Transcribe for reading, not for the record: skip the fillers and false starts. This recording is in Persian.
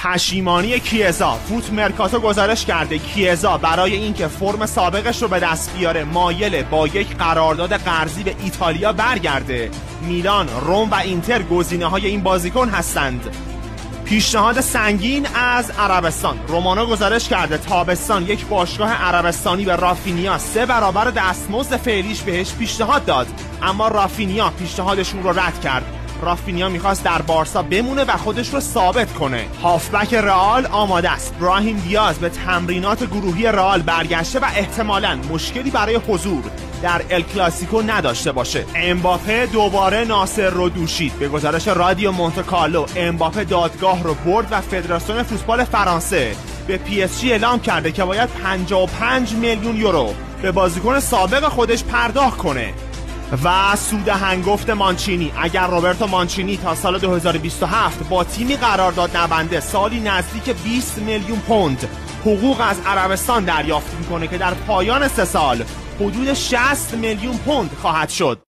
پشیمانی کیزا. فوت مرکاتو گزارش کرده کیزا برای اینکه فرم سابقش رو به دست بیاره مایل با یک قرارداد قرضی به ایتالیا برگرده. میلان، روم و اینتر گزینه‌های این بازیکن هستند. پیشنهاد سنگین از عربستان. رومانو گزارش کرده تابستان یک باشگاه عربستانی به رافینیا 3 برابر دستمزد فعلیش بهش پیشنهاد داد، اما رافینیا پیشنهادشون رو رد کرد. رافینیا میخواست در بارسا بمونه و خودش رو ثابت کنه. هافبک رئال آماده است. براهیم دیاز به تمرینات گروهی رئال برگشته و احتمالاً مشکلی برای حضور در ال کلاسیکو نداشته باشه. امباپه دوباره ناصر رو دوشید. به گزارش رادیو مونته کارلو امباپه دادگاه رو برد و فدراسیون فوتبال فرانسه به پی اس جی اعلام کرده که باید 55 میلیون یورو به بازیکن سابق خودش پرداخت کنه. و سود هنگفت مانچینی. اگر روبرتو مانچینی تا سال 2027 با تیمی قرارداد نبنده سالی نزدیک 20 میلیون پوند حقوق از عربستان دریافت میکنه که در پایان 3 سال حدود 60 میلیون پوند خواهد شد.